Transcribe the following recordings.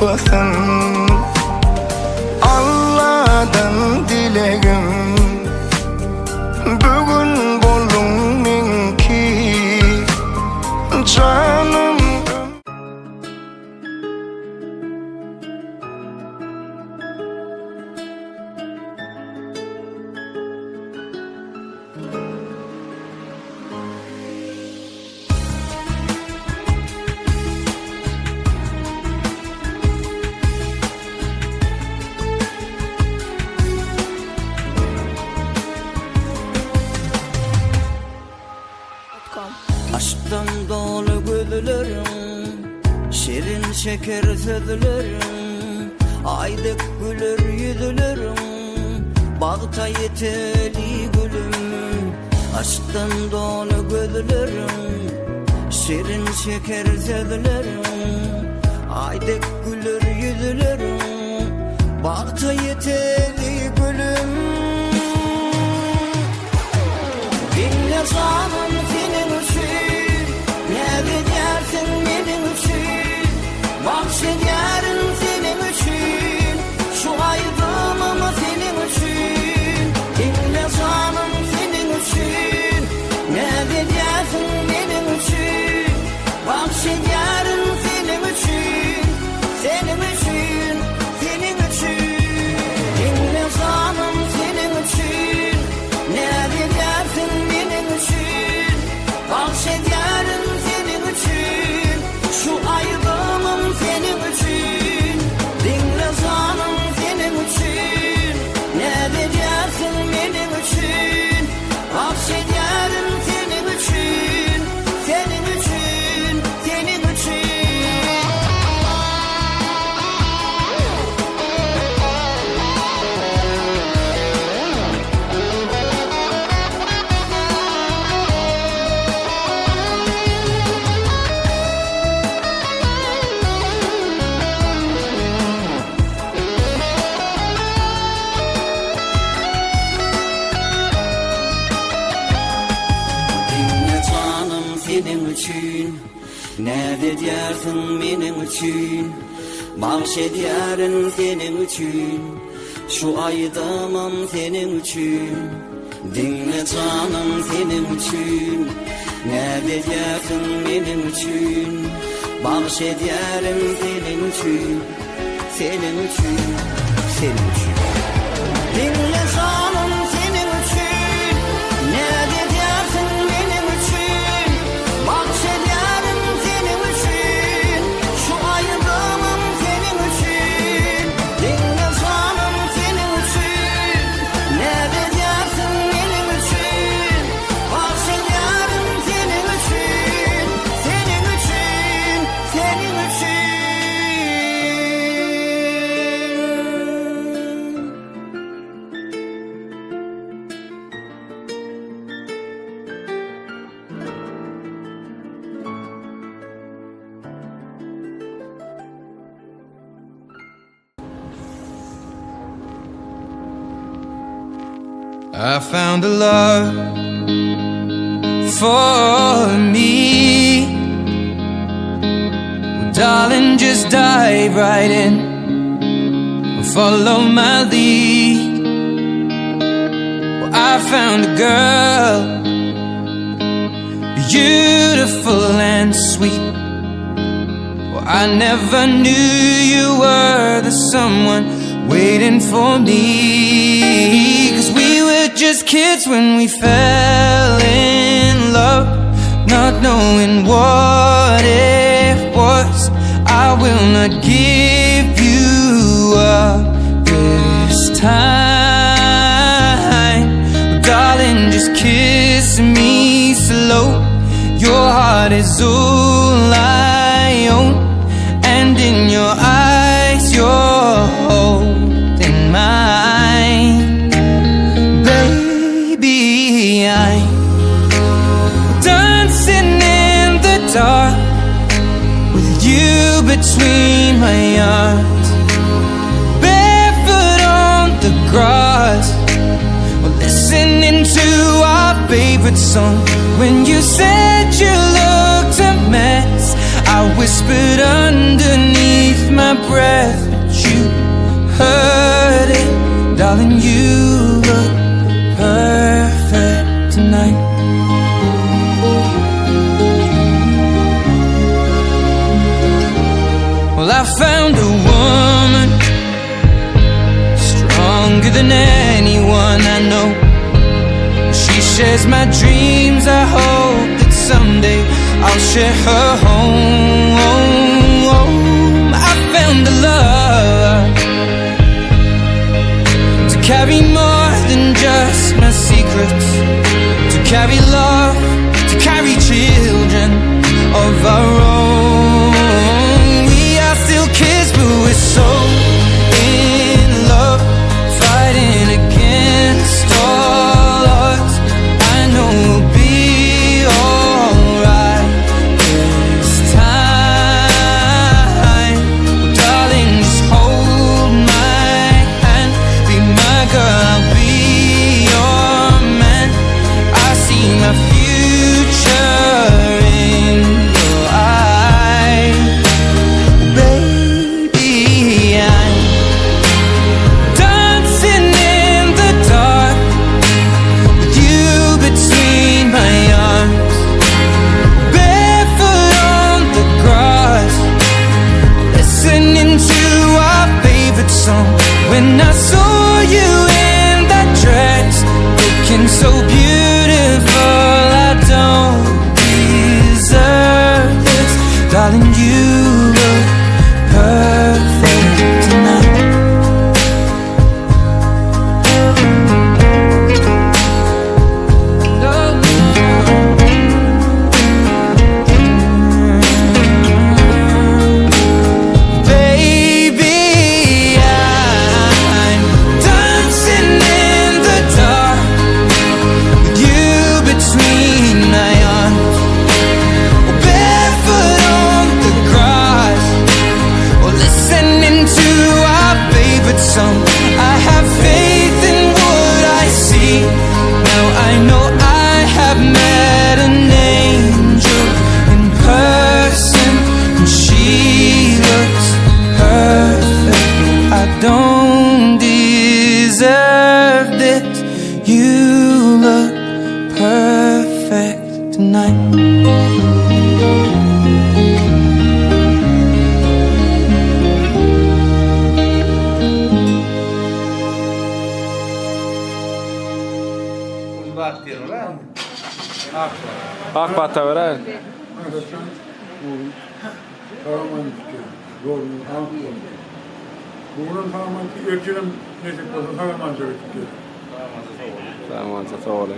kapısın. Allah'tan dileğim bugün bolun minki canım. Aşktan dolu gözlerim, şirin şeker sözlerim, aydık gülür yüzlerim, bağta yeteli gülüm. Aşktan dolu gözlerim, şirin şeker sözlerim, aydık gülür yüzlerim, bağta yeteli gülüm. Dinle canım senin için, ne dersin benim için, bahşederim senin için, şu aydınımı senin için. Dinle canım senin için, ne dersin benim için, bahşederim senin için, senin için, senin için. Dinle canım senin için, ne dersin benim için, bahşederim senin için, şu aydınım senin için. Dinle canım senin için, ne dersin benim için, bahşederim senin için, senin için, senin için. Senin için, ne dersin benim için, bahşederim senin için, şu aydınım senin için. Dinle canım senin için, ne dersin benim için, bahşederim senin için, senin için, senin için. Dinle canım senin için, ne dersin benim için, bahşederim senin için, şu aydınım senin için. Dinle canım senin için, ne dersin benim için, bahşederim senin için, senin için, senin için. I found a love for me. Well, darling, just dive right in and follow my lead. Well, I found a girl, beautiful and sweet. Well, I never knew you were the someone waiting for me. 'Cause we were just kids when we fell in love, not knowing what it was. I will not give you up this time. Darling, just kiss me slow. Your heart is all I own, and in your eyes you're holding mine. Baby, I'm dancing in the dark with you between my arms, barefoot on the grass, we're listening to our favorite song. When you said you looked a mess, I whispered underneath my breath, but you heard it. Darling, you look perfect tonight. Well, I found a woman stronger than anyone I know. She shares my dreams. I hope that someday I'll share her home. I found a love to carry more than just my secrets, to carry love, to carry children of our own. We are still kids, but we're so in love, fighting against all odds. I know we'll be alright this time. Well, darling, just hold my hand, be my girl, I'll be your man. I see my future in your eyes. Baby, I'm dancing in the dark with you between my arms, barefoot on the grass, listening to our favorite song. When I saw you in that dress, looking so beautiful, I don't deserve this. Darling, you look perfect tonight. Baby, I'm dancing in the dark with you between my arms, barefoot on the grass, or listening to our favorite song. I have faith in what I see. Now I know I have met an angel in person, and she looks perfect. I don't deserve this. You look perfect tonight. Akbatavara. Kahraman istiyor. Doğru. Bunun kahraman ölçülüm neyse kahraman söylüyor. Tamam, sağ ol.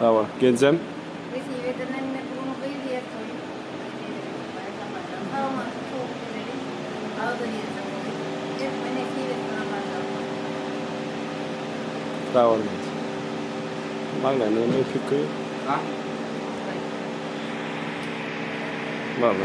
Tamam, geleceğim. Sağ ol. Bác này nó mới thiết kế. Vâng.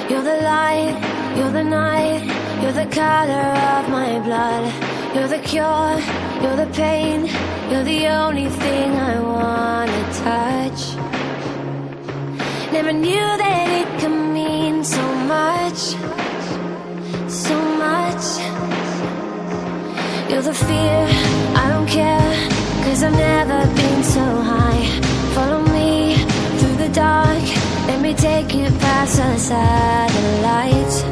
You're the light, you're the night, you're the color of my blood. You're the cure, you're the pain, you're the only thing I wanna touch. Never knew that it could mean so much, so much. You're the fear, I don't care, 'cause I've never been so high. Follow me through the dark, let me take you past the satellites.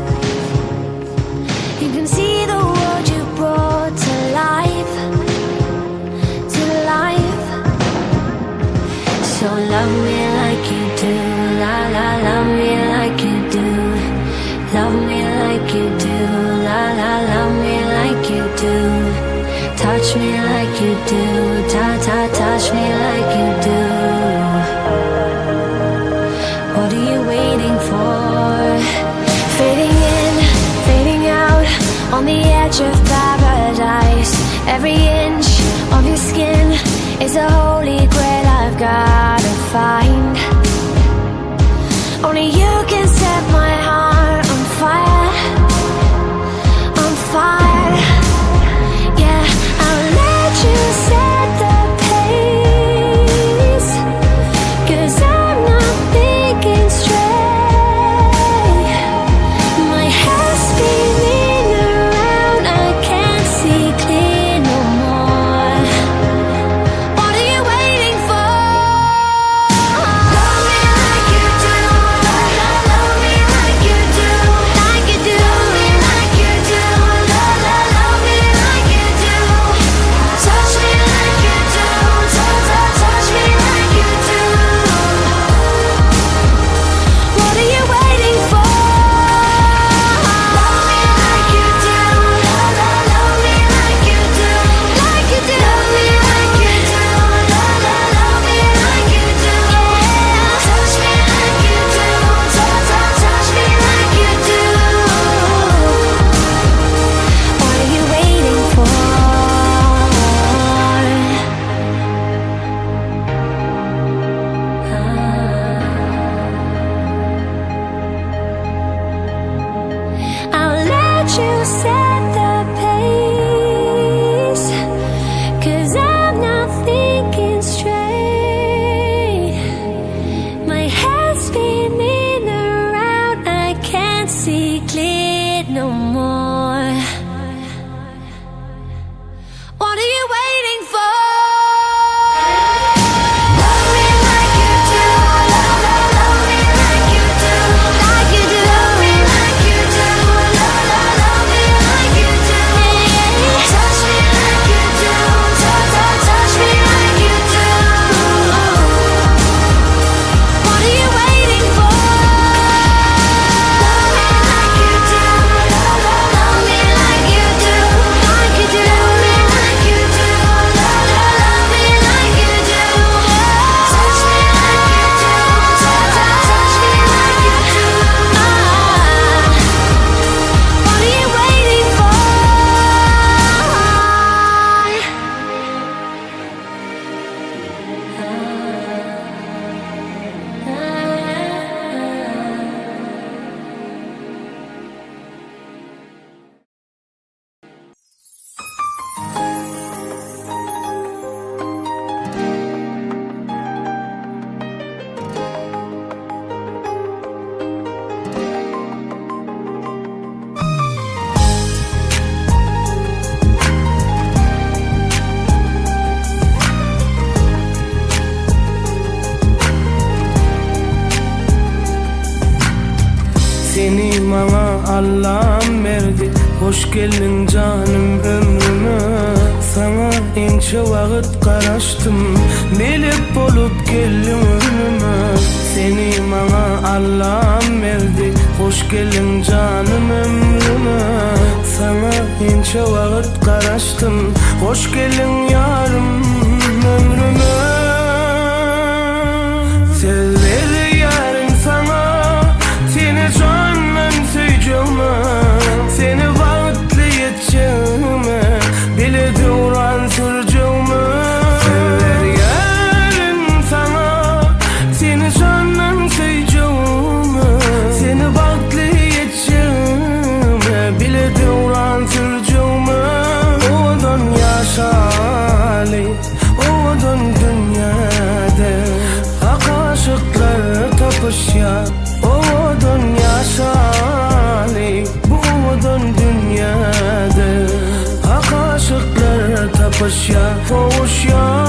You can see the world you brought to life, to life. So love me like you do, la la, love me like you do. Love me like you do, la la, love me like you do. Touch me like you do, ta ta, touch me like you do. What are you waiting for? Fading in, fading out, on the edge of paradise. Every inch of your skin is a holy grail I've gotta find. Only you can set my heart on fire, on fire. Yeah, I'll let you set the pace, 'cause I'm not thinking straight. My head's spinning around, I can't see clear no more. What are you waiting for? Love me like you do, love me like you do, like you do. Love me like you do, love me like you do. Touch me like you do, touch me like you do. What are you waiting for? Love me like you do, love me like you do, like you do. Love me like you do, love me like you do. Touch me like you do, touch me like you do. What are you waiting for? I'll let you set the pace, 'cause I'm not thinking straight. My head's spinning around, I can't see clear no more. What are you waiting for? Love me like you do, love me like you do, like you do. Love me like you do, love me like you do. Touch me like you do, touch me like you do. What are you waiting for? Love me like you do, love me like you do, like you do. Love me like you do, love me like you do. Touch me like you do, touch me like you do. What are you waiting for? Seni bana Allah'ım verdi. Hoş geldin canım ömrüme. Sana ince vakit karaştım, melek olup geldin önüme. Seni bana Allah'ım verdi. Hoş geldin canım ömrüme. Sana ince vakit karaştım, hoş geldin yarım ömrüme. Sever yarın sana, seni canım söyleyeceğime, seni vakitli yeteceğime, bile duran süreceğime. Sever yarın sana, seni canım söyleyeceğime, seni vakitli yeteceğime, bile duran süreceğime. Odan yaşali, odan dünyada hak aşıklar tapışya. Odan yaşali, bu odan dünyada hak aşıklar tapışya, kovuşya.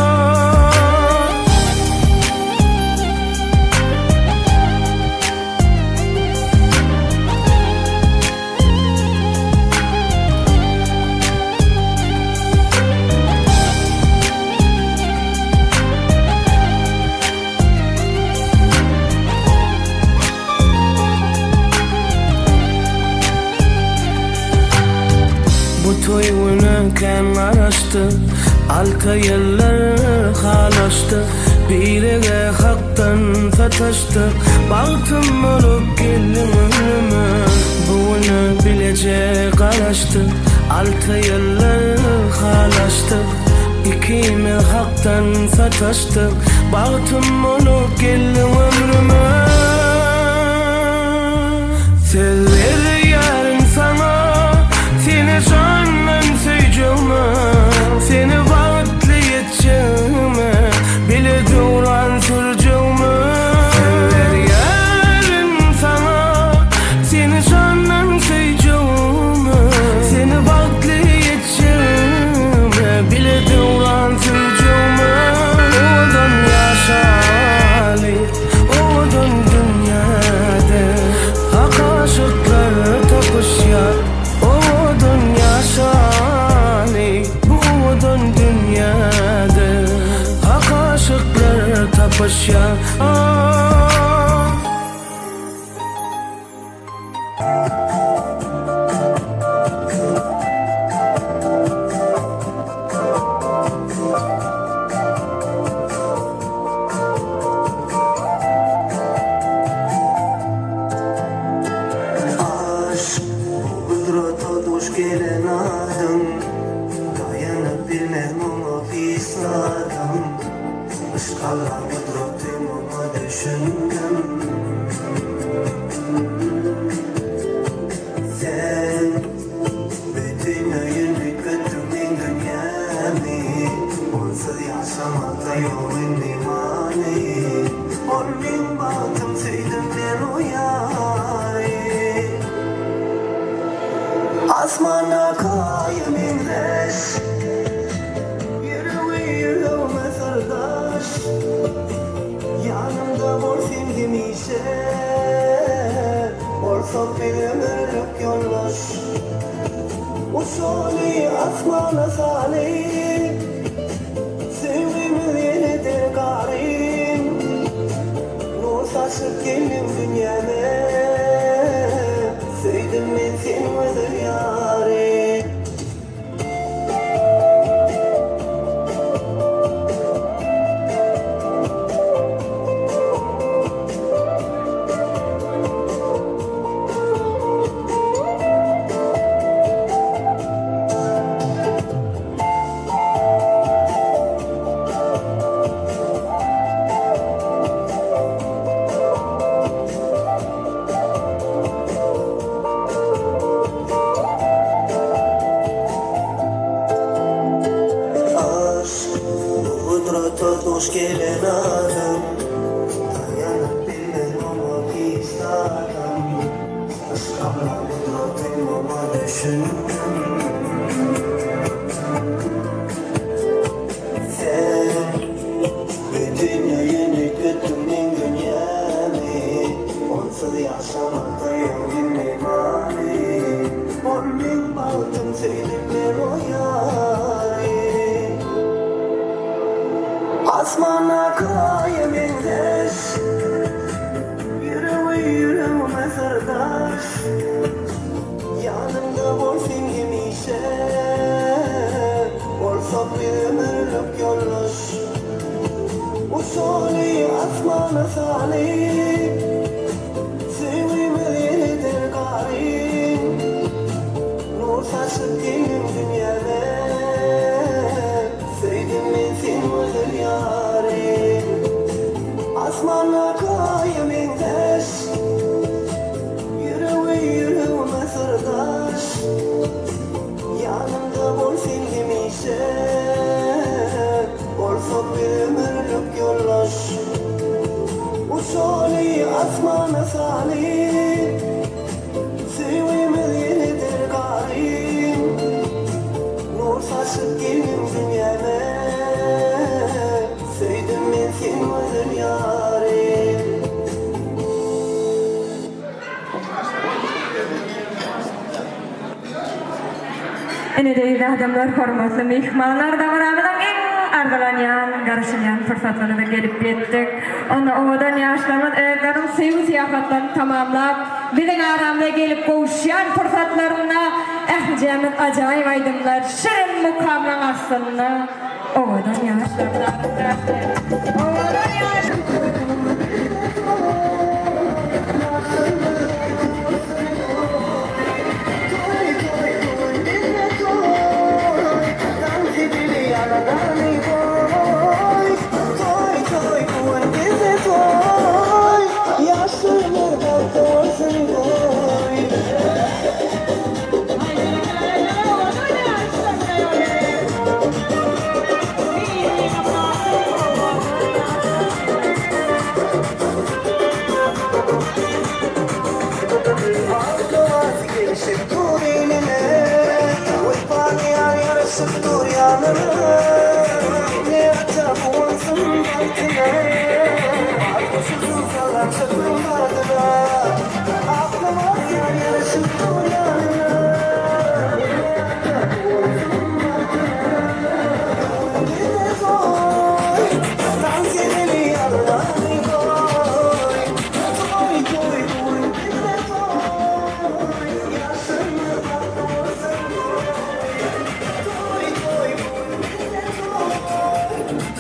Bu toyuna kan araştı, alka yıllar halaştı. Birege haktan sataştı, baktım olup geldim önüme. Bunu bilecek araştı, alka yıllar halaştı. İkimiz haktan sataştık, baktım olup geldim ömrüme. Sever yarın sana, seni candan seveceğime, seni vakitli yeteceğime, bile duran süreceğime. Sever yarın sana, seni candan seveceğime, seni vakitli yeteceğime, bile duran süreceğime. Odan yaşali, odan dünyada aşıklar tapışar, odan yaşali, odan dünyada aşıklar tapışar. Aşk kudreta duş gelen adam, dayanıp bilmem ama pisladım. Işkalla kudretim ama düşündüm. Sen bütün öğünü götürdün dünyamı, onsuz yaşamakta yolun imani. Onun baktım sevdim ben o yâri. Asmana kayyum inleş, yüreğime sırdaş. Yanımda bol sevdim işe, olsak bir ömürlük yollaş. Usulü asmana salih, sevgimiz yenidir karim. Nur saçıp geldim dünyame, sevdim ben seni yâri. Kudreta duş gelen adam, dayanıp bilmem ama pisladım. Işkalla kudretim ama düşündüm. Sen bütün öğünü götürdün dünyamı, onsuz yaşamakta yolun imani. Onun baktım sevdim ben o yâri. Asmana kayyum inleş, yüreğime sırdaş. Yanımda bol sevdim işe, olsak bir ömürlük yollaş. Usulü asmana salih, sevgimiz yenidir karim. Nur saçıp geldim dünyame, sevdim ben seni yâri. Asmana kayyum inleş, yüreğime sırdaş. Yanımda bol sevdim işe, olsak bir ömürlük yollaş. Usulü asmana salih, sevgimiz yenidir karim. Nur saçıp geldim dünyame, sevdim ben seni yâri. Ene değerli adamlar, hormatly mehmanlar, damaramyzyň en ardalanýan, garşylýan fırsatlaryna gelip ýetdik. Onda owadan ýaşlarymyz öýlerini sevgi ziyafatlaryny tamamlap, biziň aramda gelip gowuşýan fırsatlaryna ähjämiz ajaýyp aýdymlar, şirin mukamlan aslynda owadan ýaşlarymyz. Owadan Yaşlarımı da doğrusun boy. yanına Ne acaba olsun baktına Arkasızın kalan çakırın ardına Aklıma yer yarışıp dur yanına Ne acaba olsun baktına Bir de koy Dans edeli yanına bir koy Koy koy koy bir de koy Yaşını tatlı olsun koy Koy koy koy bir de koy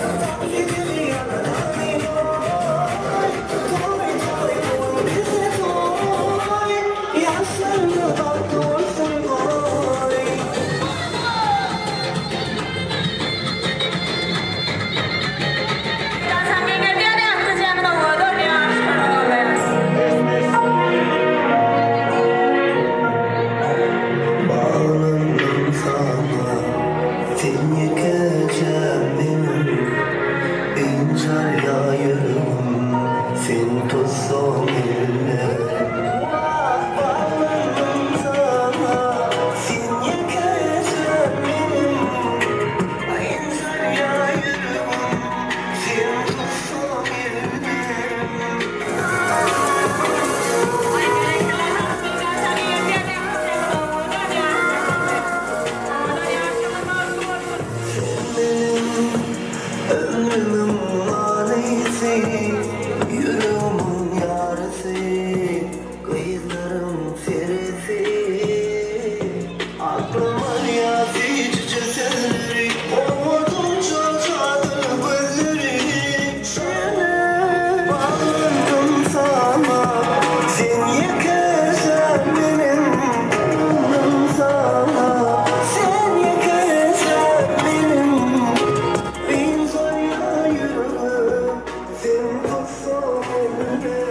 Dans edeli yanına bir koy Koy koy koy bir de koy Yaşını tatlı olsun koy Bağlandım sana Seni geçeceğim İncar yayırım Sen tutsam eline Bağlandım sana Seni geçeceğim İncar yayırım Sen tutsam eline Ömrümün manisi, yüreğimin yarısı, kıyılarım serisi. Aklıma yazıcı ceselleri, umudunca çadır gözleri. Seni bağlandım sana, sen yekersen benim. Bağlandım sana, sen yekersen benim. İnsan yayırım, sen tutsan eline.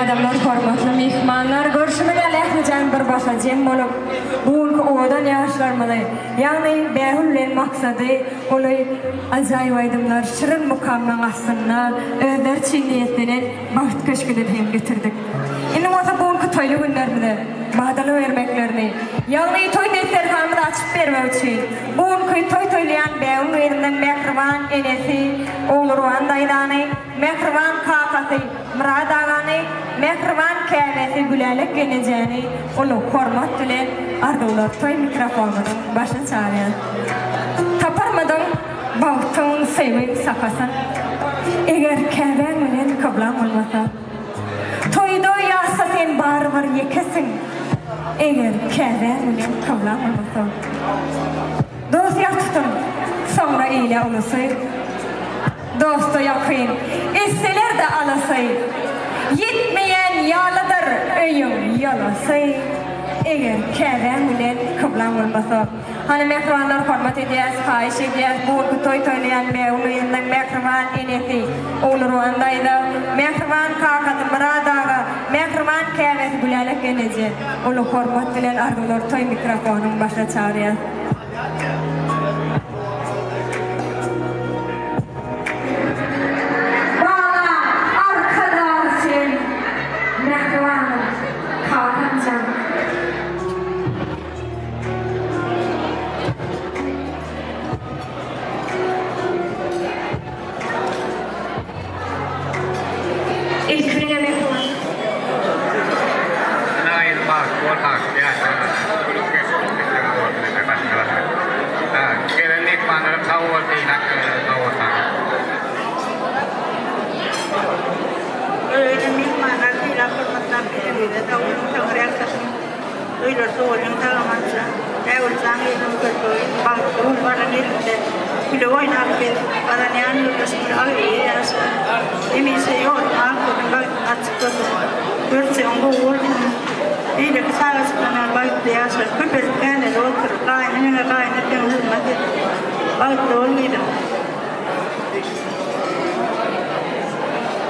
adamlar, hormatly mehmanlar, görüşmege alehmejen bir başa jem bolup, bugünkü owadan ýaşlarmyzy, ýagny bähullen maksady, olay ajaýyp aýdymlar, şirin mukamman aslynda, özler çiğniýetini baht köşküde hem getirdik. Indi bolsa bugünkü toýly günlerinde badala vermeklerini, ýagny toý desterhamyny açyp bermek üçin, bugünkü toý toýlayan bähul werinden Mehriban enesi, Oğlurwan daýdany, Mehriban kakasy, Murad agany, Mehriban kämesi Gülalek gelejäni, olu hormat bilen ardular toý mikrofonuny başyna çarýar. Taparmadan bagtyň sewi sakasyn. Eger käbäň bilen kıblan olmasa. Toyda yasa sen bar yekesin. Eğer käven bilen kıblan olmasa. Dosya tutun. Sonra eyle olasay. Dosta yakın. Esseler de alasay. Yetmeyen yalıdır öyüm yalasay. Eğer käven bilen kıblan olmasa. Hani mehribanlar hormat ediyaz, hayiş ediyaz, bu toy toylayan mevluyundan mehriban eneti olur andaydı. Mehriban kakatı biradağı, mehriban kävesi gülalek enece. Olu hormat bilen argılar toy mikrofonun başa çağırıyaz. Bana arkadaşın mehribanım kakancan.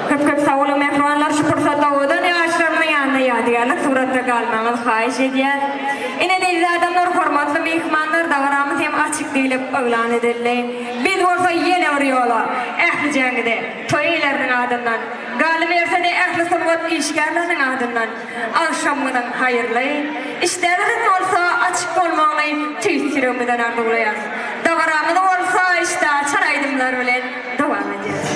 Köp sağ olun mehribanlar şu fırsatda odan yaşlarının yanında yadigarlık suratta kalmamız hayiş ediyar. Yine de adamlar hormatlı mehmanlar dağıramız hem açık değilip öğlan edildi. Biz olsa yine vuruyorlar. Ehli cengide, toylarının adından. Gali verse de ehli sırvat işgarlarının adından. Akşamından hayırlı. İşleriniz olsa açık olmalı tüysürümüden ardulayar. Dağıramız olsa işte çaraydımlar öyle devam edeceğiz.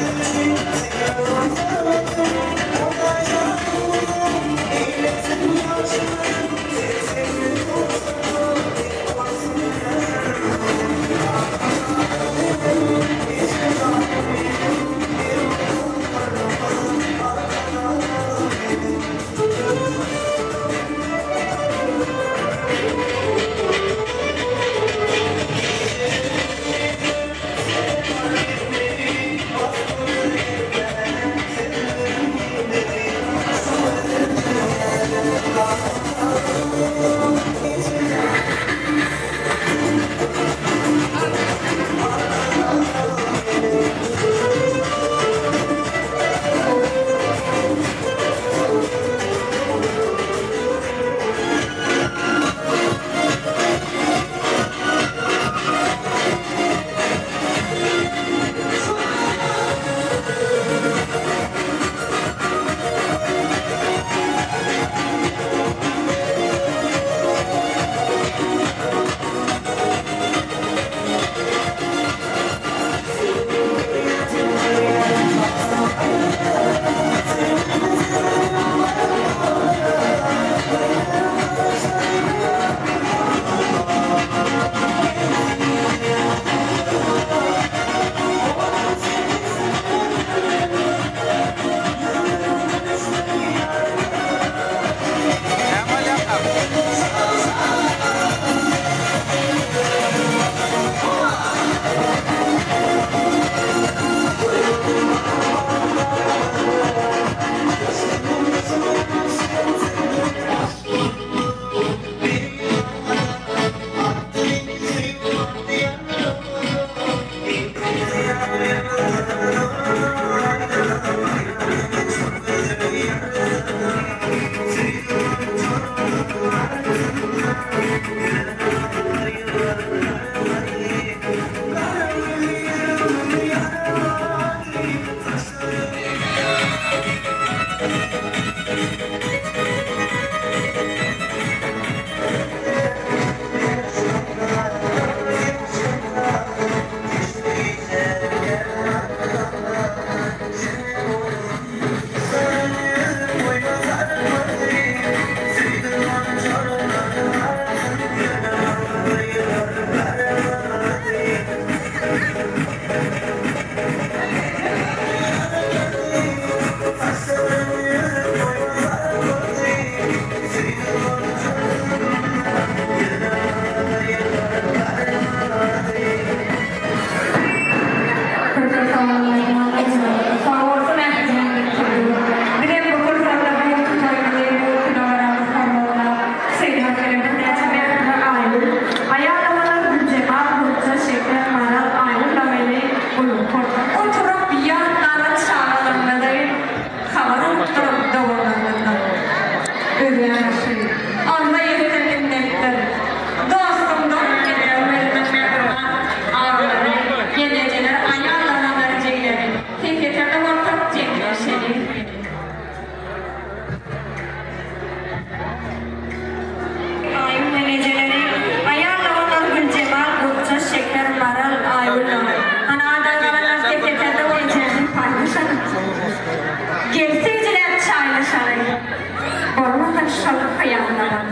Gorma şalık ayağına.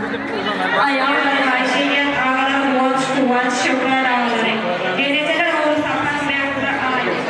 Ayağına Ayşe'nin ağına uğaç tuğaç şıklar ağları. Denetler oğlu takan beyazlar ağları.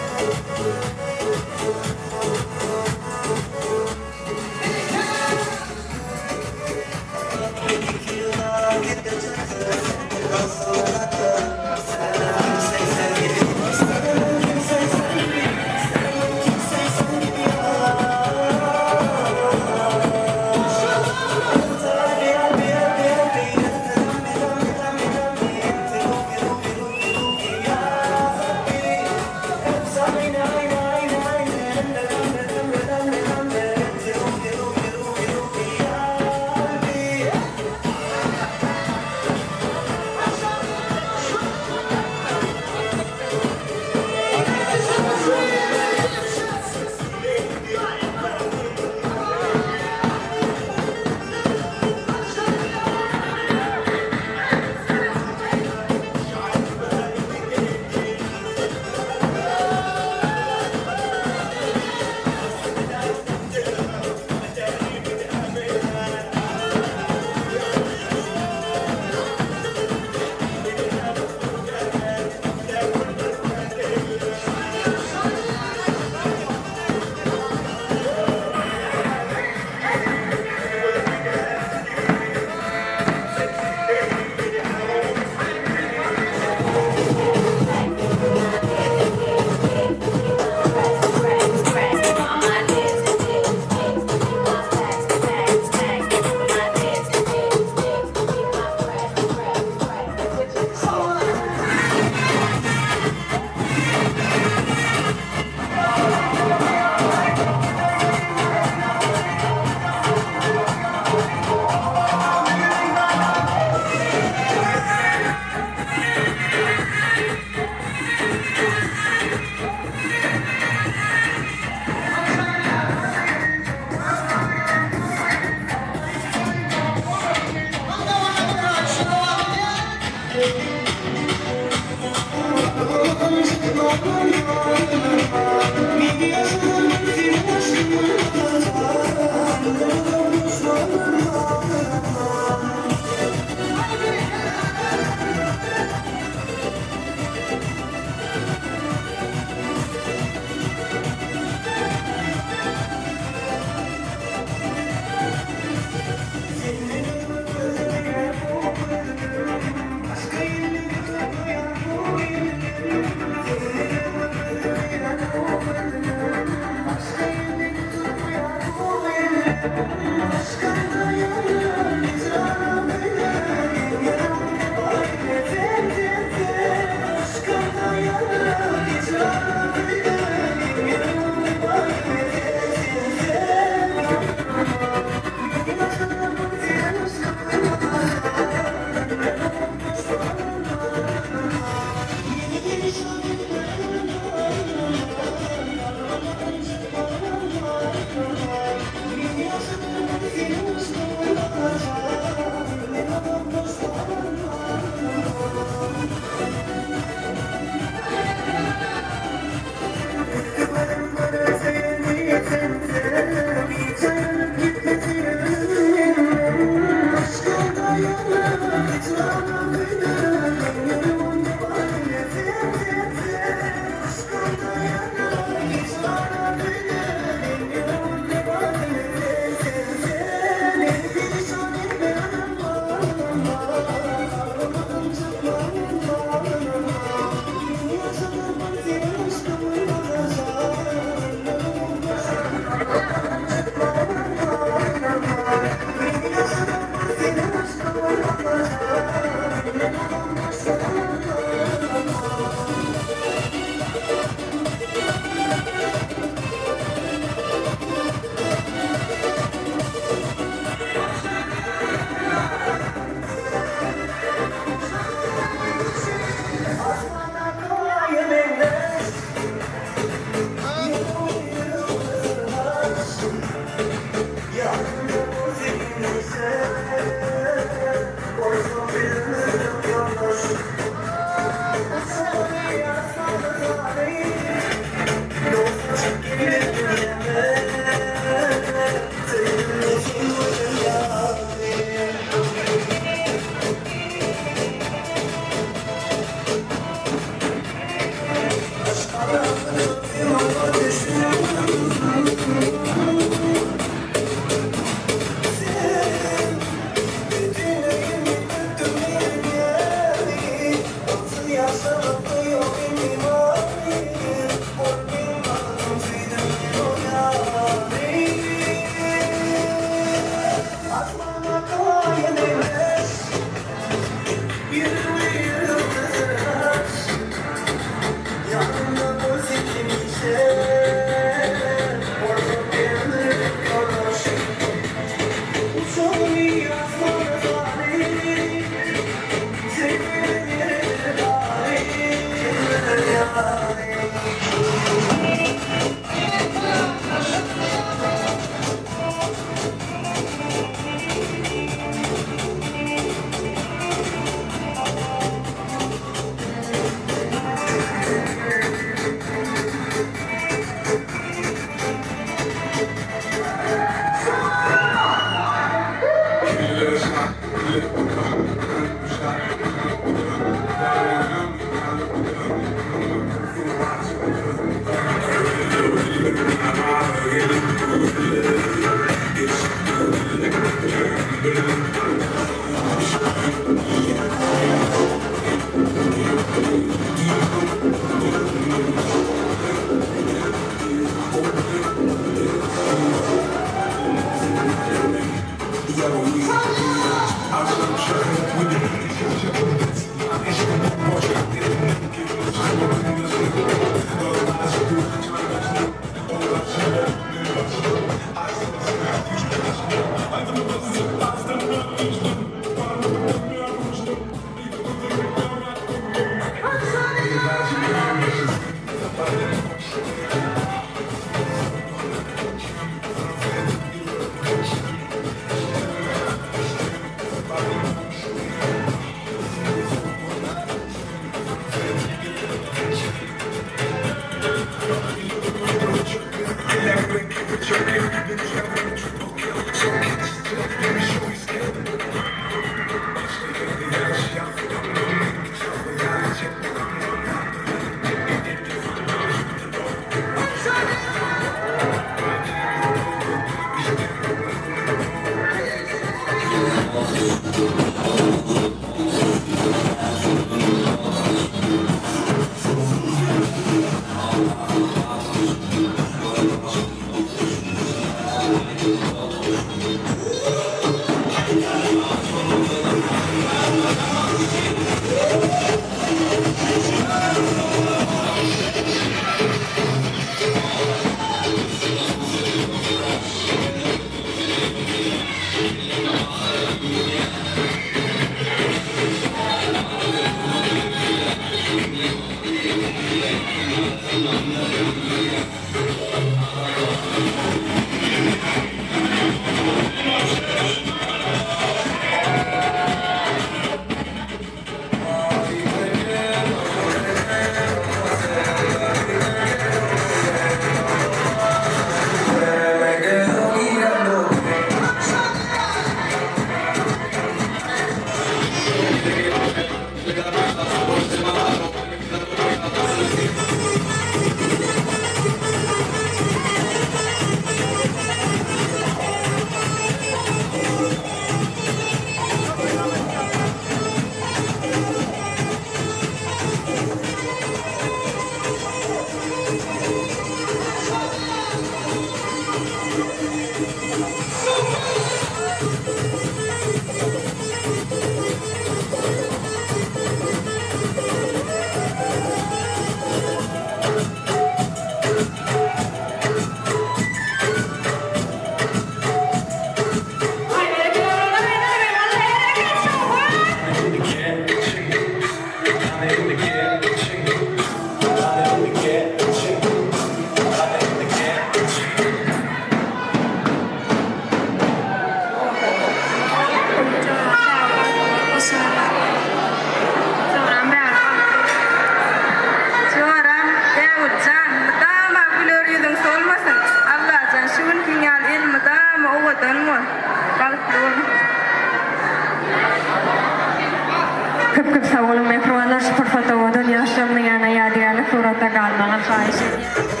fotoğrafın yaşamını yana yadigarlık surata kalmana xahiş ediyorum.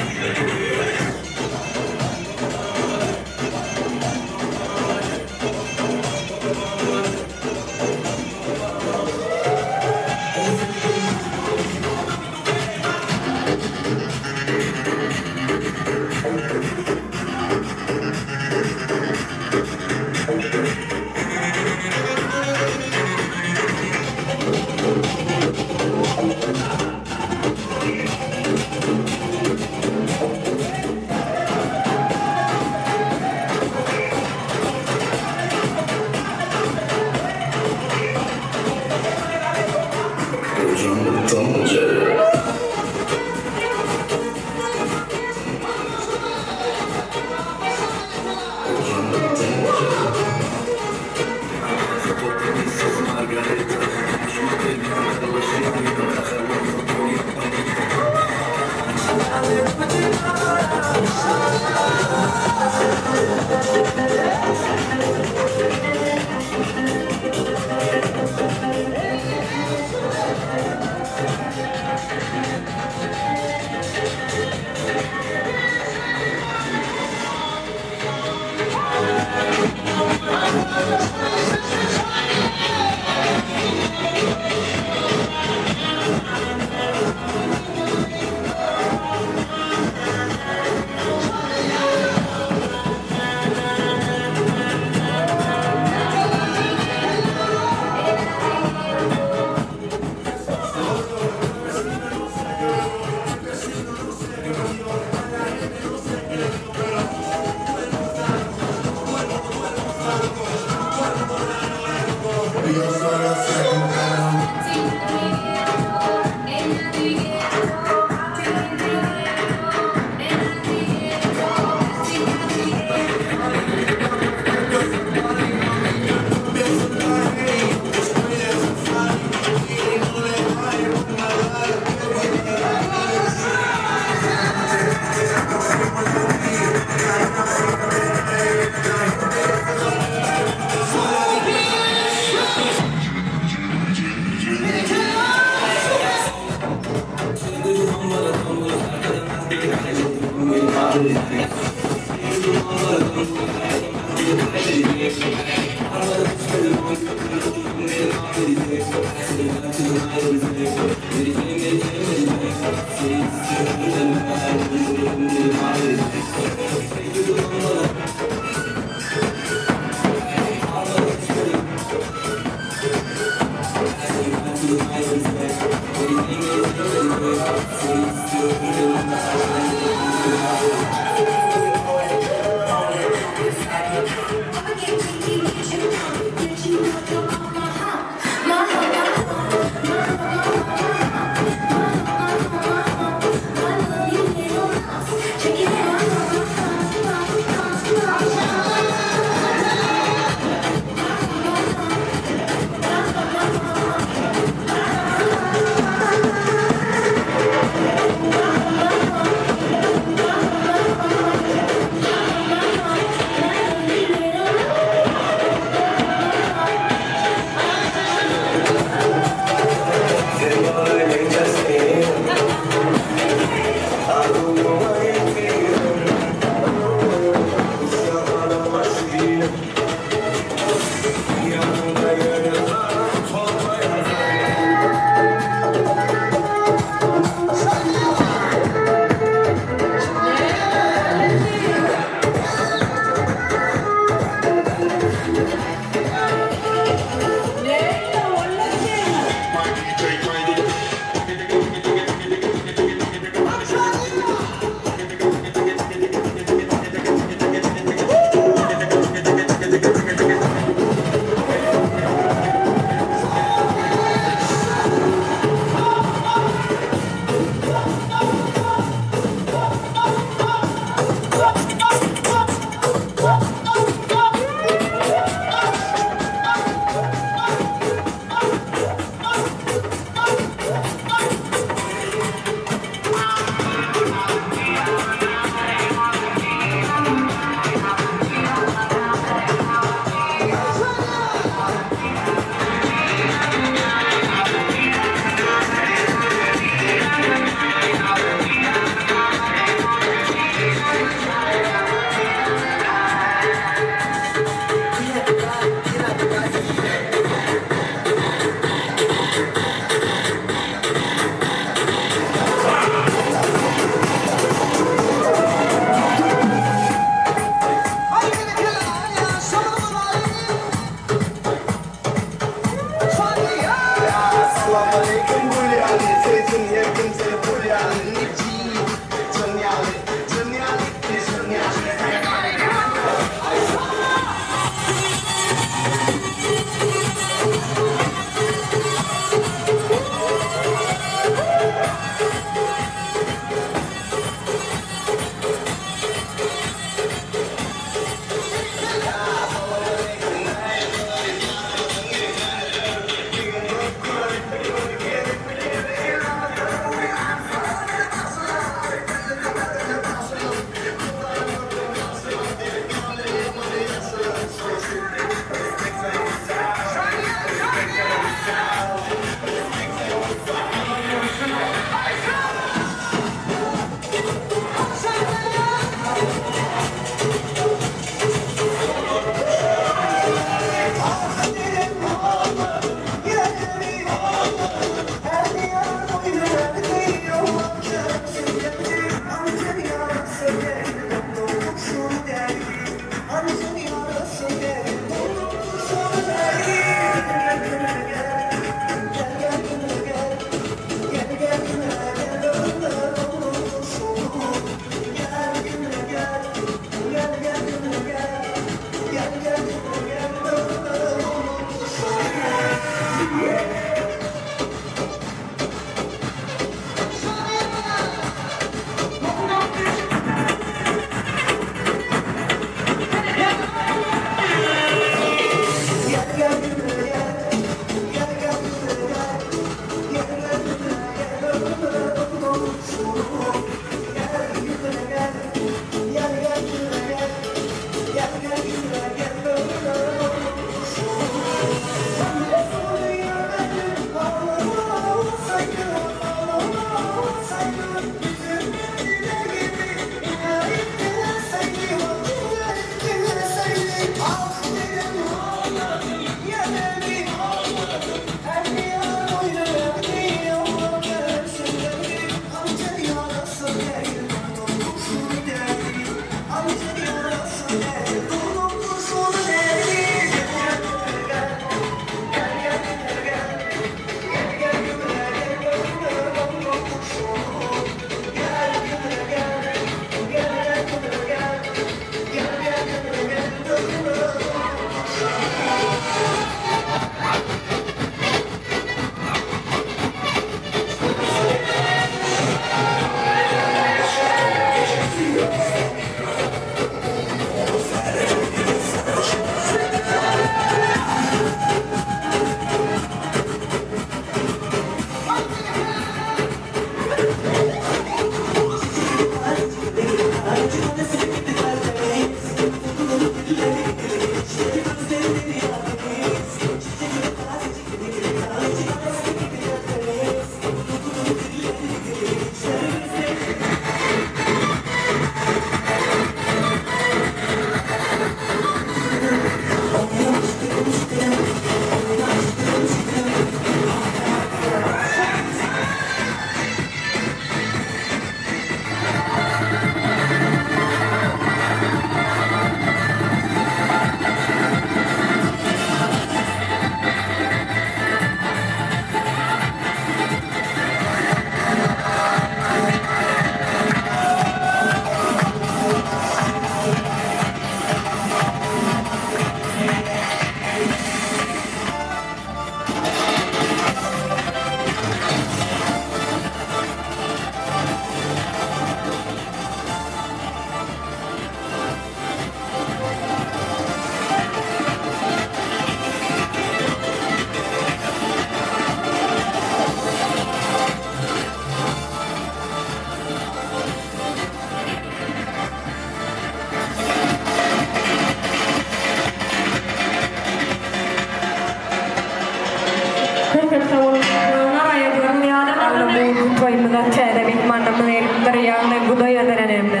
oyununa teyde mihmanamın elimdir yağını gudoy eder önemli.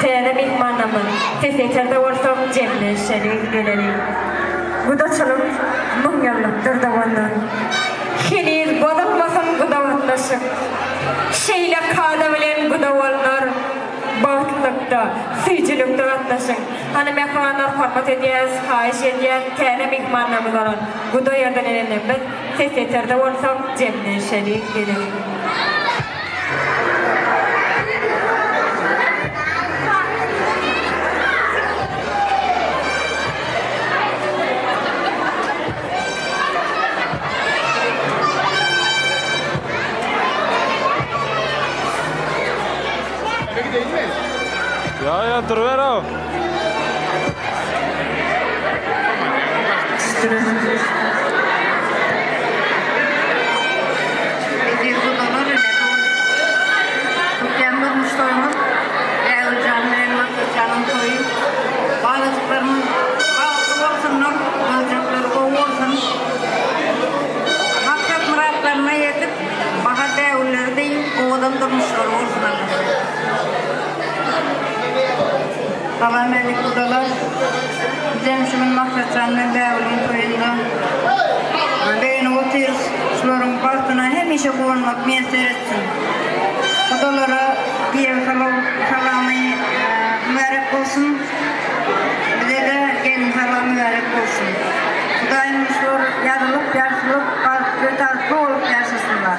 Teyde mihmanamın tesekerde olsam cemle şeri geleli. Gudoçalım mıhnyalıktır da ondan. Hiniz bodalmasın gudavatlaşık. Şeyle kada bilen gudavallar. Bağıtlıkta, sıycılıkta atlaşın. Hanım ekranlar hormat ediyaz, hayiş ediyaz, teyde mihmanamız olan. Gudoy eder önemli. Tesekerde olsam cemle şeri geleli. Ya duruver o. Salam alik kudalar. Cemşimin maksatlarının devlin koyunda. Beni otir, şuların baktığına hemişe koyulmak meser etsin. Kudalara diye salamı mübarek olsun. Bize de gelin salamı mübarek olsun. Kudayım şur yarılıp, yaşılıp, götatlı olup yaşasınlar.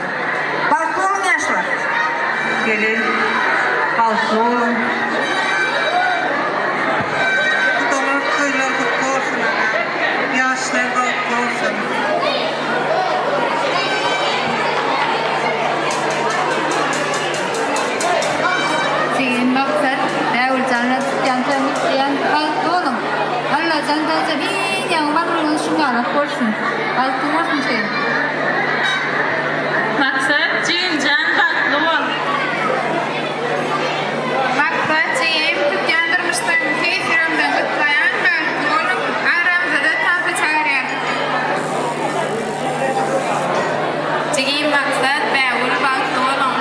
Baklı olun yaşlar. Gelin, halkı olun. Sigin maksat Daul Janat Jantan Yan Altolum Allah Jantan Jadi yang baru sungai portion Altumor mungkin maksat Jin Jan Batlol maksat Jim Jantar Mustafi Firam dan Kayan Batlol Aram Zada Tanpa Cahaya Jigi maksat Daul Batlolum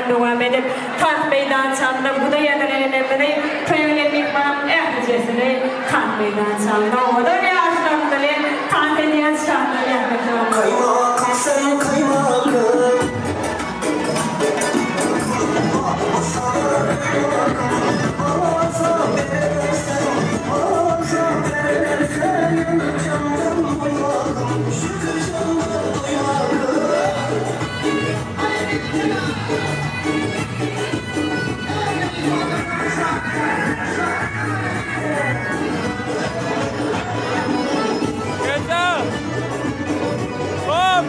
devam edip Kant Meydan Çam'da bu da yadırlanımını köyüne mihmanam ehlicesini Kant Meydan Çam'da o da ne aşlamdalı Kant ediyen şahları yaklaşalım. Kaymakım sen kaymakım. Hop!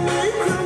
Make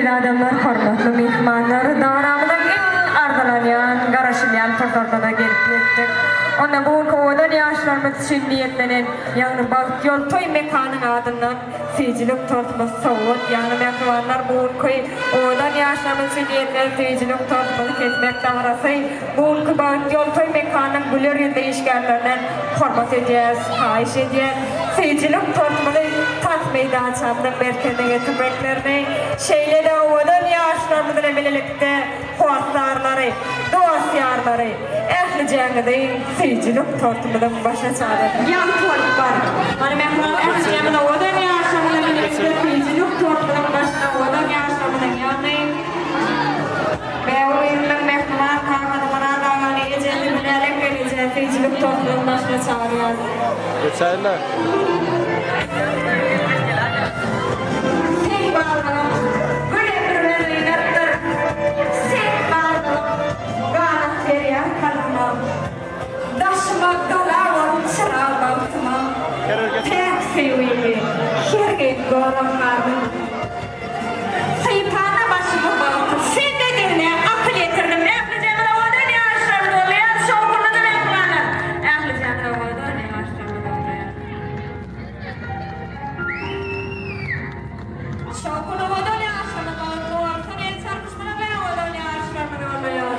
Hörmetli adamlar, hormatly mehmanlar, dağramyzyň iň ardylanýan, garaşylýan tortorda gelip ýetdik. Onda bugünkü odan ýaşlarymyz üçin niýetlenen ýagny Bagyt ýol toý mekanyň adyndan fejilik tortma sowut, ýagny mehmanlar bugünkü odan ýaşlarymyz üçin niýetlenen fejilik tortmaly kesmek taýrasy bugünkü Bagyt ýol toý mekanyň güler ýylda işgärlerinden hormat edýäs, haýyş edýäs. Fejilik tortmaly tat meýdançamyň merkezine getirmeklerini, şeýle-de odan ýaşlarymyzyň bilelikde hoatlarlary, dostýarlary, ähli jäňide fejilik tortmalyň başa çarar. Ýan torp bar. Mana mehmanlar ähli jäňide odan ýaşlarymyzyň bilelikde fejilik tortmalyň başa odan ýaşlarymyzyň ýagny Beýleğinden mehmanlar kağıdı bana dağını eceli bilerek gelecek fejilik tortmalyň başa çarýar. Geçerler. Sen bağlanım, gülebrleri yattır. Sen bağlanım, gana seriya kalmam. Daşıma galavam, çırağa baktıma. Tek seviyeli, şirket goram vardım. Sayıpana başıma baktım. Sen de dinle, akıl yetirdim. Ehli cemile odan yaşlarım dolayan, şokurladım ekmanı. Ehli cemile odan yaşlarım dolayan. Şokunu odan yaşlarım dolayan. Sen el çarpışmana ben odan yaşlarım dolayan.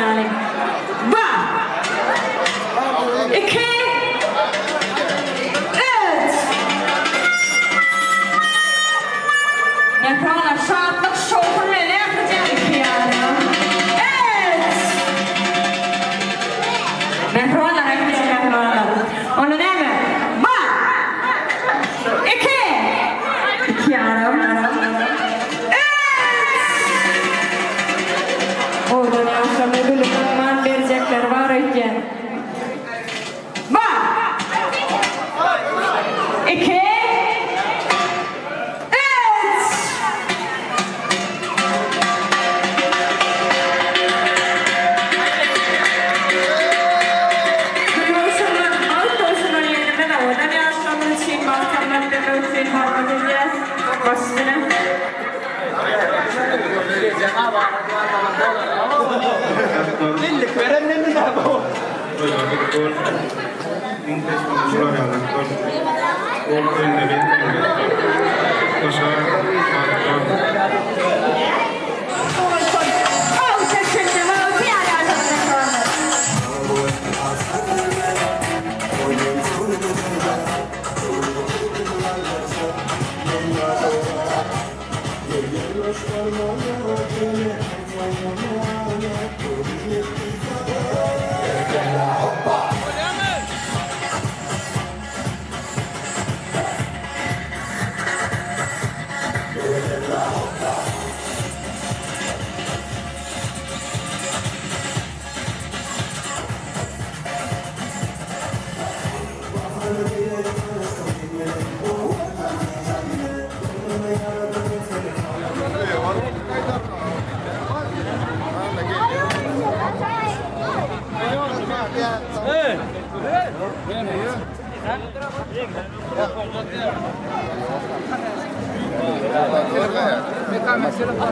yani. Var. 2 3 Mehrolar şartlık şokur ne yapacağım ki yani? Evet. Mehrolar hepsi mehrolar. Onu ne mi? Var. 2 yarım. Oradan yaşamı gülümden verecekler var iken. Var. 2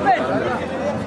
Hey!